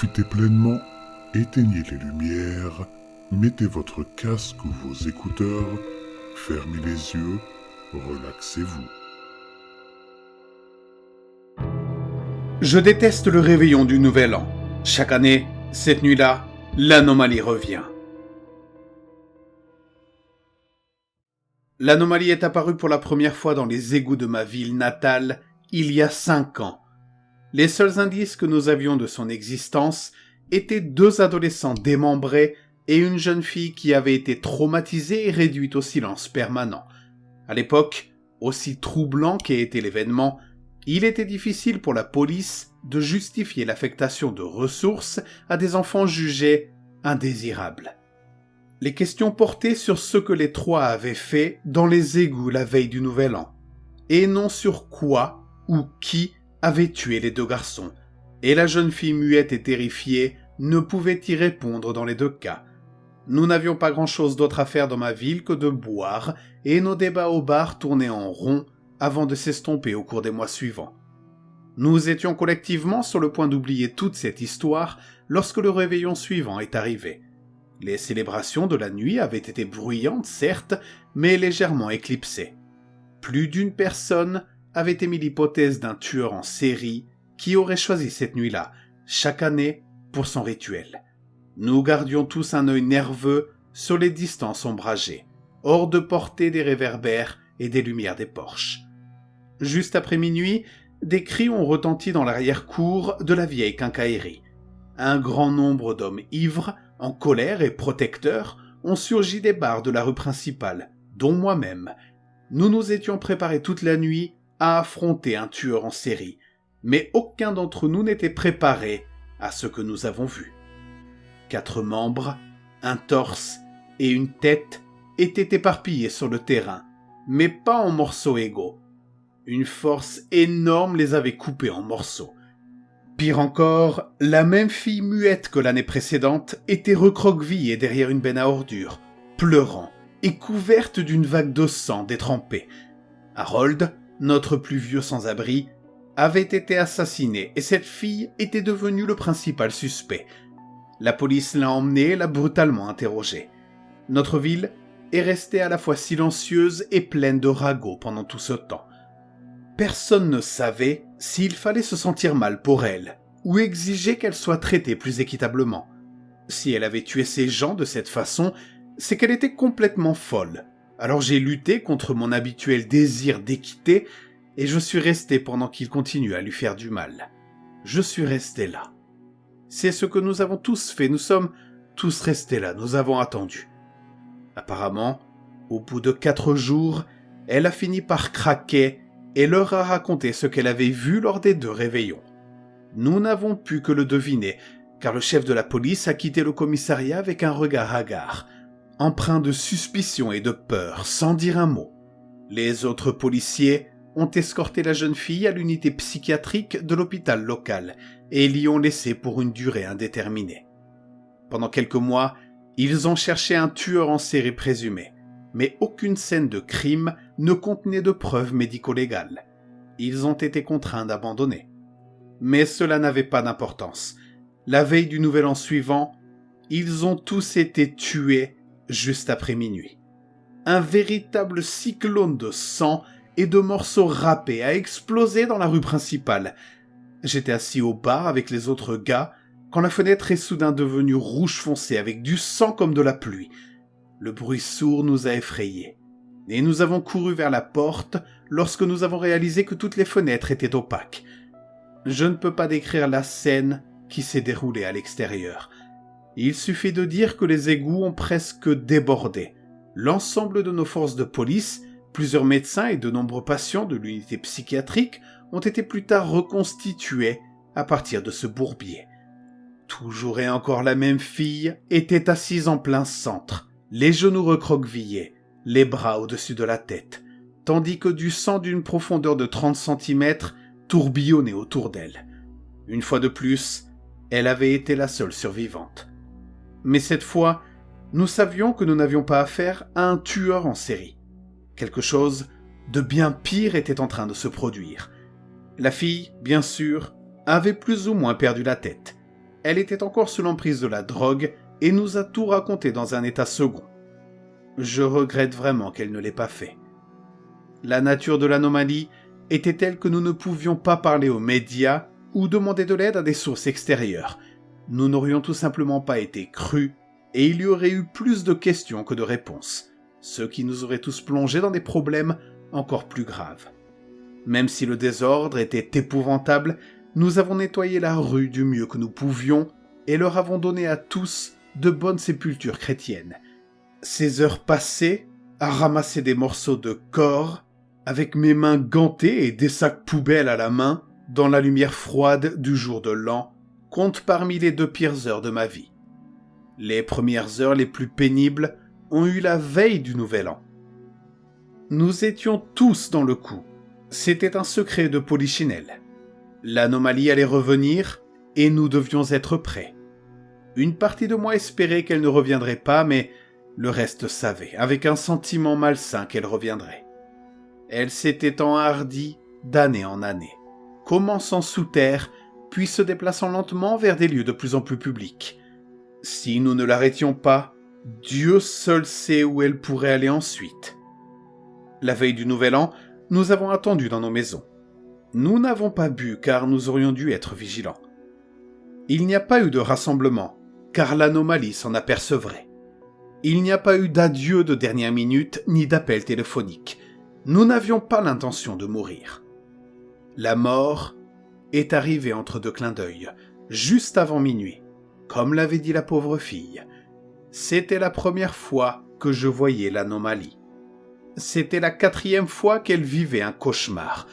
Profitez pleinement, éteignez les lumières, mettez votre casque ou vos écouteurs, fermez les yeux, relaxez-vous. Je déteste le réveillon du Nouvel An. Chaque année, cette nuit-là, l'anomalie revient. L'anomalie est apparue pour la première fois dans les égouts de ma ville natale il y a 5 ans. Les seuls indices que nous avions de son existence étaient 2 adolescents démembrés et une jeune fille qui avait été traumatisée et réduite au silence permanent. À l'époque, aussi troublant qu'ait été l'événement, il était difficile pour la police de justifier l'affectation de ressources à des enfants jugés indésirables. Les questions portaient sur ce que les 3 avaient fait dans les égouts la veille du Nouvel An, et non sur quoi ou qui avait tué les 2 garçons, et la jeune fille muette et terrifiée ne pouvait y répondre dans les 2 cas. Nous n'avions pas grand-chose d'autre à faire dans ma ville que de boire, et nos débats au bar tournaient en rond avant de s'estomper au cours des mois suivants. Nous étions collectivement sur le point d'oublier toute cette histoire lorsque le réveillon suivant est arrivé. Les célébrations de la nuit avaient été bruyantes, certes, mais légèrement éclipsées. Plus d'une personne avait émis l'hypothèse d'un tueur en série qui aurait choisi cette nuit-là, chaque année, pour son rituel. Nous gardions tous un œil nerveux sur les distances ombragées, hors de portée des réverbères et des lumières des porches. Juste après minuit, des cris ont retenti dans l'arrière-cour de la vieille quincaillerie. Un grand nombre d'hommes ivres, en colère et protecteurs, ont surgi des bars de la rue principale, dont moi-même. Nous nous étions préparés toute la nuit à affronter un tueur en série, mais aucun d'entre nous n'était préparé à ce que nous avons vu. 4 membres, un torse et une tête étaient éparpillés sur le terrain, mais pas en morceaux égaux. Une force énorme les avait coupés en morceaux. Pire encore, la même fille muette que l'année précédente était recroquevillée derrière une benne à ordures, pleurant et couverte d'une vague de sang détrempé. Harold, notre plus vieux sans-abri, avait été assassiné et cette fille était devenue le principal suspect. La police l'a emmené et l'a brutalement interrogé. Notre ville est restée à la fois silencieuse et pleine de ragots pendant tout ce temps. Personne ne savait s'il fallait se sentir mal pour elle, ou exiger qu'elle soit traitée plus équitablement. Si elle avait tué ces gens de cette façon, c'est qu'elle était complètement folle. Alors j'ai lutté contre mon habituel désir d'équité, et je suis resté pendant qu'il continuait à lui faire du mal. Je suis resté là. C'est ce que nous avons tous fait, nous sommes tous restés là, nous avons attendu. Apparemment, au bout de 4 jours, elle a fini par craquer et leur a raconté ce qu'elle avait vu lors des 2 réveillons. Nous n'avons pu que le deviner, car le chef de la police a quitté le commissariat avec un regard hagard, empreint de suspicion et de peur, sans dire un mot. Les autres policiers ont escorté la jeune fille à l'unité psychiatrique de l'hôpital local et l'y ont laissée pour une durée indéterminée. Pendant quelques mois, ils ont cherché un tueur en série présumé, mais aucune scène de crime ne contenait de preuves médico-légales. Ils ont été contraints d'abandonner. Mais cela n'avait pas d'importance. La veille du Nouvel An suivant, ils ont tous été tués juste après minuit. Un véritable cyclone de sang et de morceaux râpés a explosé dans la rue principale. J'étais assis au bar avec les autres gars quand la fenêtre est soudain devenue rouge foncé avec du sang comme de la pluie. Le bruit sourd nous a effrayés, et nous avons couru vers la porte lorsque nous avons réalisé que toutes les fenêtres étaient opaques. Je ne peux pas décrire la scène qui s'est déroulée à l'extérieur. Il suffit de dire que les égouts ont presque débordé. L'ensemble de nos forces de police, plusieurs médecins et de nombreux patients de l'unité psychiatrique ont été plus tard reconstitués à partir de ce bourbier. Toujours et encore la même fille était assise en plein centre, les genoux recroquevillés, les bras au-dessus de la tête, tandis que du sang d'une profondeur de 30 cm tourbillonnait autour d'elle. Une fois de plus, elle avait été la seule survivante. Mais cette fois, nous savions que nous n'avions pas affaire à un tueur en série. Quelque chose de bien pire était en train de se produire. La fille, bien sûr, avait plus ou moins perdu la tête. Elle était encore sous l'emprise de la drogue et nous a tout raconté dans un état second. Je regrette vraiment qu'elle ne l'ait pas fait. La nature de l'anomalie était telle que nous ne pouvions pas parler aux médias ou demander de l'aide à des sources extérieures. Nous n'aurions tout simplement pas été crus et il y aurait eu plus de questions que de réponses, ce qui nous aurait tous plongés dans des problèmes encore plus graves. Même si le désordre était épouvantable, nous avons nettoyé la rue du mieux que nous pouvions et leur avons donné à tous de bonnes sépultures chrétiennes. Ces heures passées à ramasser des morceaux de corps, avec mes mains gantées et des sacs poubelles à la main, dans la lumière froide du jour de l'an, comptent parmi les 2 pires heures de ma vie. Les premières heures les plus pénibles ont eu la veille du Nouvel An. Nous étions tous dans le coup. C'était un secret de Polichinelle. L'anomalie allait revenir et nous devions être prêts. Une partie de moi espérait qu'elle ne reviendrait pas, mais le reste savait, avec un sentiment malsain, qu'elle reviendrait. Elle s'était enhardie d'année en année, commençant sous terre, puis se déplaçant lentement vers des lieux de plus en plus publics. Si nous ne l'arrêtions pas, Dieu seul sait où elle pourrait aller ensuite. La veille du Nouvel An, nous avons attendu dans nos maisons. Nous n'avons pas bu car nous aurions dû être vigilants. Il n'y a pas eu de rassemblement, car l'anomalie s'en apercevrait. Il n'y a pas eu d'adieu de dernière minute ni d'appel téléphonique. Nous n'avions pas l'intention de mourir. La mort est arrivée entre 2 clins d'œil, juste avant minuit, comme l'avait dit la pauvre fille. C'était la première fois que je voyais l'anomalie. C'était la 4e fois qu'elle vivait un cauchemar.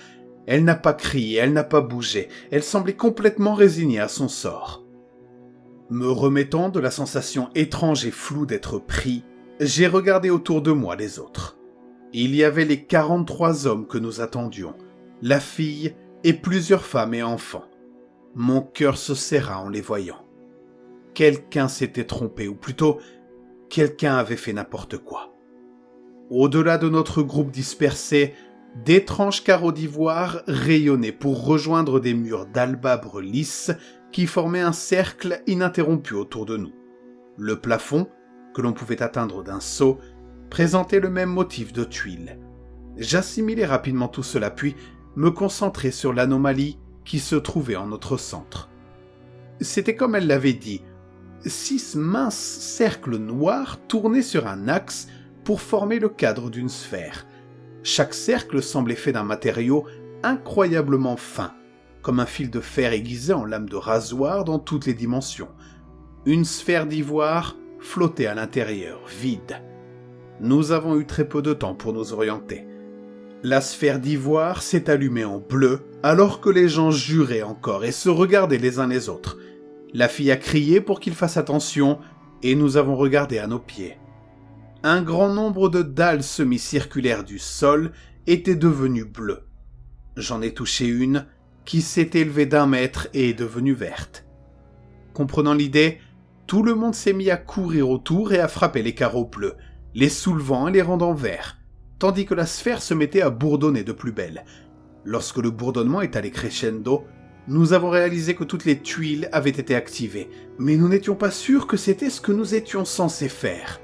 Elle n'a pas crié, elle n'a pas bougé, elle semblait complètement résignée à son sort. Me remettant de la sensation étrange et floue d'être pris, j'ai regardé autour de moi les autres. Il y avait les 43 hommes que nous attendions, la fille et plusieurs femmes et enfants. Mon cœur se serra en les voyant. Quelqu'un s'était trompé, ou plutôt, quelqu'un avait fait n'importe quoi. Au-delà de notre groupe dispersé, d'étranges carreaux d'ivoire rayonnaient pour rejoindre des murs d'albâtre lisse qui formaient un cercle ininterrompu autour de nous. Le plafond, que l'on pouvait atteindre d'un saut, présentait le même motif de tuiles. J'assimilai rapidement tout cela, puis me concentrai sur l'anomalie qui se trouvait en notre centre. C'était comme elle l'avait dit, 6 minces cercles noirs tournés sur un axe pour former le cadre d'une sphère. Chaque cercle semblait fait d'un matériau incroyablement fin, comme un fil de fer aiguisé en lame de rasoir dans toutes les dimensions. Une sphère d'ivoire flottait à l'intérieur, vide. Nous avons eu très peu de temps pour nous orienter. La sphère d'ivoire s'est allumée en bleu, alors que les gens juraient encore et se regardaient les uns les autres. La fille a crié pour qu'ils fassent attention, et nous avons regardé à nos pieds. Un grand nombre de dalles semi-circulaires du sol étaient devenues bleues. J'en ai touché une qui s'est élevée d'1 mètre et est devenue verte. Comprenant l'idée, tout le monde s'est mis à courir autour et à frapper les carreaux bleus, les soulevant et les rendant verts, tandis que la sphère se mettait à bourdonner de plus belle. Lorsque le bourdonnement est allé crescendo, nous avons réalisé que toutes les tuiles avaient été activées, mais nous n'étions pas sûrs que c'était ce que nous étions censés faire.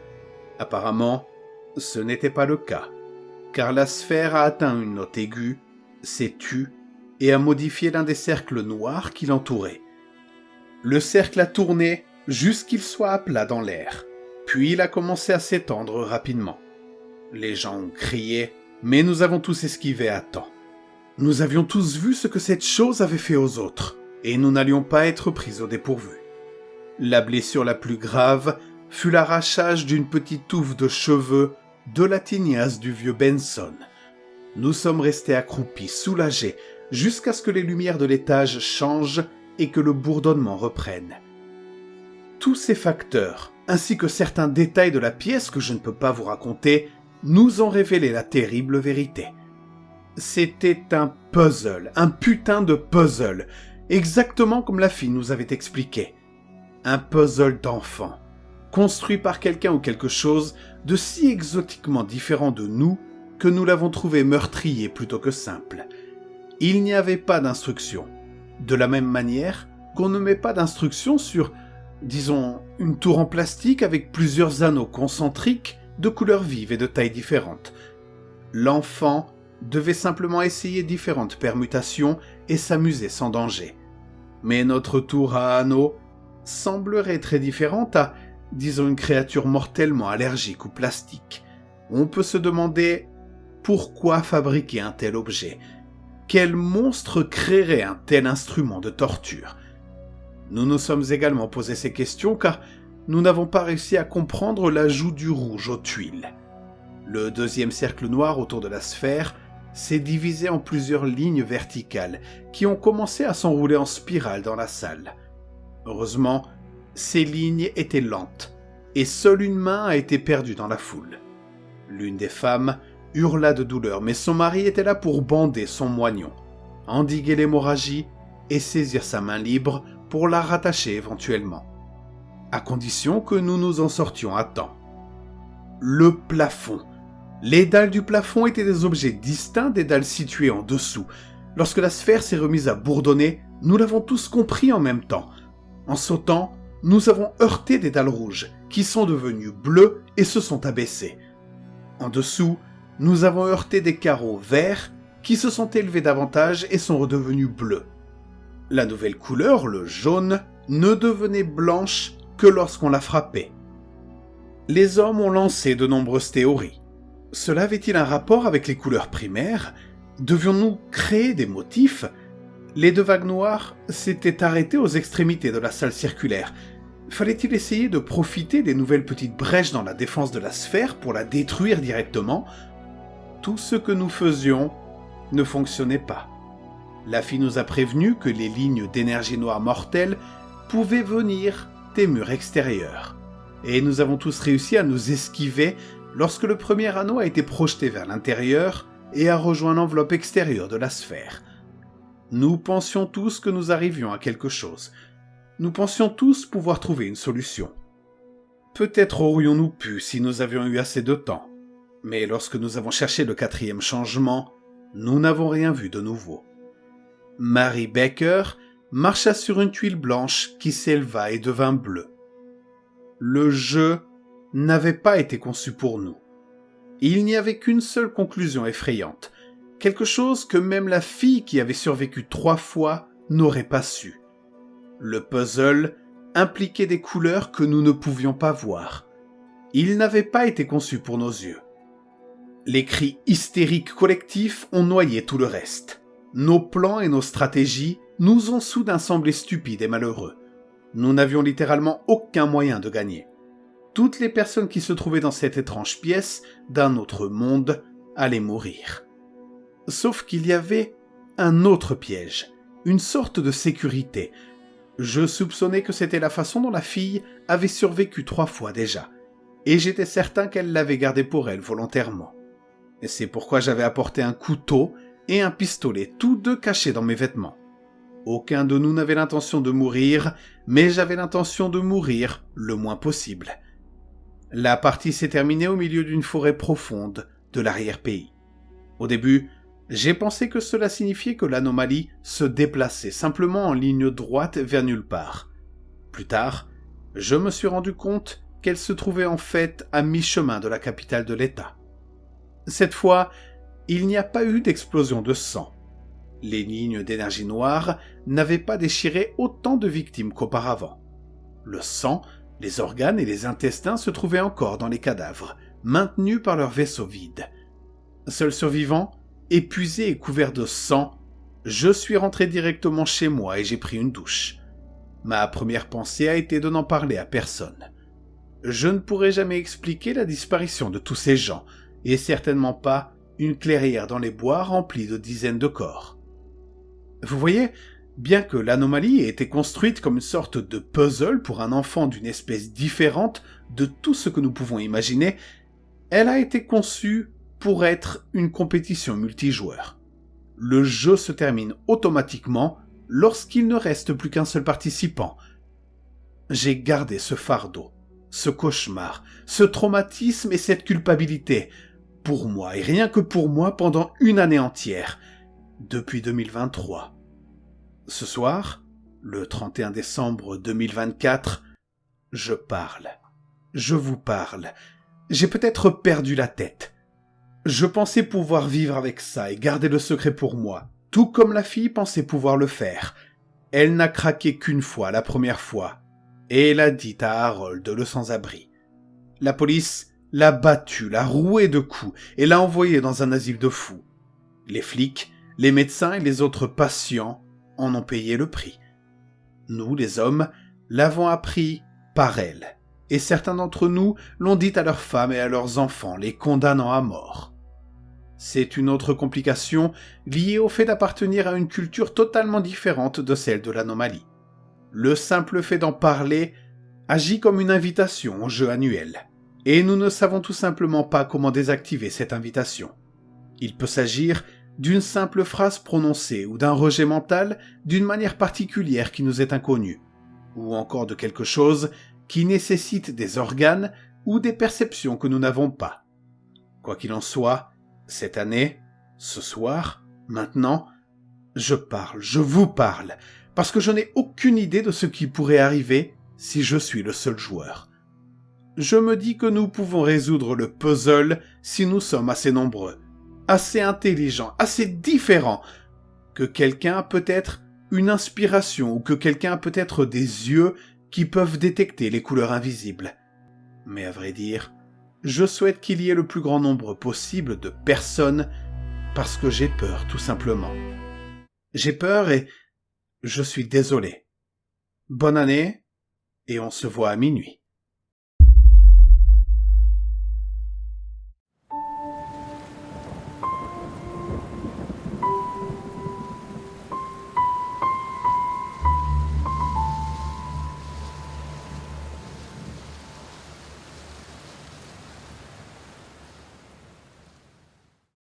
Apparemment, ce n'était pas le cas, car la sphère a atteint une note aiguë, s'est tue et a modifié l'un des cercles noirs qui l'entouraient. Le cercle a tourné jusqu'il soit à plat dans l'air, puis il a commencé à s'étendre rapidement. Les gens ont crié, mais nous avons tous esquivé à temps. Nous avions tous vu ce que cette chose avait fait aux autres, et nous n'allions pas être pris au dépourvu. La blessure la plus grave fut l'arrachage d'une petite touffe de cheveux de la tignasse du vieux Benson. Nous sommes restés accroupis, soulagés, jusqu'à ce que les lumières de l'étage changent et que le bourdonnement reprenne. Tous ces facteurs, ainsi que certains détails de la pièce que je ne peux pas vous raconter, nous ont révélé la terrible vérité. C'était un puzzle, un putain de puzzle, exactement comme la fille nous avait expliqué. Un puzzle d'enfant, construit par quelqu'un ou quelque chose de si exotiquement différent de nous que nous l'avons trouvé meurtrier plutôt que simple. Il n'y avait pas d'instruction. De la même manière, qu'on ne met pas d'instructions sur, disons, une tour en plastique avec plusieurs anneaux concentriques de couleurs vives et de tailles différentes. L'enfant devait simplement essayer différentes permutations et s'amuser sans danger. Mais notre tour à anneaux semblerait très différente à, disons, une créature mortellement allergique au plastique. On peut se demander pourquoi fabriquer un tel objet ? Quel monstre créerait un tel instrument de torture ? Nous nous sommes également posé ces questions car nous n'avons pas réussi à comprendre l'ajout du rouge aux tuiles. Le deuxième cercle noir autour de la sphère s'est divisé en plusieurs lignes verticales qui ont commencé à s'enrouler en spirale dans la salle. Heureusement, ces lignes étaient lentes et seule une main a été perdue dans la foule. L'une des femmes hurla de douleur, mais son mari était là pour bander son moignon, endiguer l'hémorragie et saisir sa main libre pour la rattacher éventuellement, à condition que nous nous en sortions à temps. Le plafond. Les dalles du plafond étaient des objets distincts des dalles situées en dessous. Lorsque la sphère s'est remise à bourdonner, nous l'avons tous compris en même temps. En sautant, nous avons heurté des dalles rouges, qui sont devenues bleues et se sont abaissées. En dessous, nous avons heurté des carreaux verts, qui se sont élevés davantage et sont redevenus bleus. La nouvelle couleur, le jaune, ne devenait blanche que lorsqu'on la frappait. Les hommes ont lancé de nombreuses théories. Cela avait-il un rapport avec les couleurs primaires ? Devions-nous créer des motifs ? Les deux vagues noires s'étaient arrêtées aux extrémités de la salle circulaire. Fallait-il essayer de profiter des nouvelles petites brèches dans la défense de la sphère pour la détruire directement ? Tout ce que nous faisions ne fonctionnait pas. La fille nous a prévenu que les lignes d'énergie noire mortelle pouvaient venir des murs extérieurs. Et nous avons tous réussi à nous esquiver lorsque le premier anneau a été projeté vers l'intérieur et a rejoint l'enveloppe extérieure de la sphère. Nous pensions tous que nous arrivions à quelque chose. Nous pensions tous pouvoir trouver une solution. Peut-être aurions-nous pu si nous avions eu assez de temps. Mais lorsque nous avons cherché le 4e changement, nous n'avons rien vu de nouveau. Mary Baker marcha sur une tuile blanche qui s'éleva et devint bleue. Le jeu n'avait pas été conçu pour nous. Il n'y avait qu'une seule conclusion effrayante, quelque chose que même la fille qui avait survécu 3 fois n'aurait pas su. Le puzzle impliquait des couleurs que nous ne pouvions pas voir. Il n'avait pas été conçu pour nos yeux. Les cris hystériques collectifs ont noyé tout le reste. Nos plans et nos stratégies nous ont soudain semblé stupides et malheureux. Nous n'avions littéralement aucun moyen de gagner. Toutes les personnes qui se trouvaient dans cette étrange pièce d'un autre monde allaient mourir. Sauf qu'il y avait un autre piège, une sorte de sécurité. Je soupçonnais que c'était la façon dont la fille avait survécu 3 fois déjà, et j'étais certain qu'elle l'avait gardé pour elle volontairement. Et c'est pourquoi j'avais apporté un couteau et un pistolet, tous deux cachés dans mes vêtements. Aucun de nous n'avait l'intention de mourir, mais j'avais l'intention de mourir le moins possible. La partie s'est terminée au milieu d'une forêt profonde de l'arrière-pays. Au début, j'ai pensé que cela signifiait que l'anomalie se déplaçait simplement en ligne droite vers nulle part. Plus tard, je me suis rendu compte qu'elle se trouvait en fait à mi-chemin de la capitale de l'État. Cette fois, il n'y a pas eu d'explosion de sang. Les lignes d'énergie noire n'avaient pas déchiré autant de victimes qu'auparavant. Le sang, les organes et les intestins se trouvaient encore dans les cadavres, maintenus par leurs vaisseaux vides. Seul survivant, épuisé et couvert de sang, je suis rentré directement chez moi et j'ai pris une douche. Ma première pensée a été de n'en parler à personne. Je ne pourrai jamais expliquer la disparition de tous ces gens, et certainement pas une clairière dans les bois remplie de dizaines de corps. Vous voyez, bien que l'anomalie ait été construite comme une sorte de puzzle pour un enfant d'une espèce différente de tout ce que nous pouvons imaginer, elle a été conçue pour être une compétition multijoueur. Le jeu se termine automatiquement lorsqu'il ne reste plus qu'un seul participant. J'ai gardé ce fardeau, ce cauchemar, ce traumatisme et cette culpabilité pour moi et rien que pour moi pendant une année entière, depuis 2023. Ce soir, Le 31 décembre 2024, je parle. Je vous parle. J'ai peut-être perdu la tête. Je pensais pouvoir vivre avec ça et garder le secret pour moi, tout comme la fille pensait pouvoir le faire. Elle n'a craqué qu'une fois, la première fois, et elle a dit à Harold, le sans-abri. La police l'a battu, l'a roué de coups et l'a envoyé dans un asile de fous. Les flics, les médecins et les autres patients en ont payé le prix. Nous, les hommes, l'avons appris par elle, et certains d'entre nous l'ont dit à leurs femmes et à leurs enfants, les condamnant à mort. C'est une autre complication liée au fait d'appartenir à une culture totalement différente de celle de l'anomalie. Le simple fait d'en parler agit comme une invitation au jeu annuel, et nous ne savons tout simplement pas comment désactiver cette invitation. Il peut s'agir d'une simple phrase prononcée ou d'un rejet mental d'une manière particulière qui nous est inconnue, ou encore de quelque chose qui nécessite des organes ou des perceptions que nous n'avons pas. Quoi qu'il en soit, cette année, ce soir, maintenant, je parle, je vous parle, parce que je n'ai aucune idée de ce qui pourrait arriver si je suis le seul joueur. Je me dis que nous pouvons résoudre le puzzle si nous sommes assez nombreux, assez intelligents, assez différents, que quelqu'un a peut-être une inspiration ou que quelqu'un a peut-être des yeux qui peuvent détecter les couleurs invisibles. Mais à vrai dire, je souhaite qu'il y ait le plus grand nombre possible de personnes parce que j'ai peur, tout simplement. J'ai peur et je suis désolé. Bonne année et on se voit à minuit.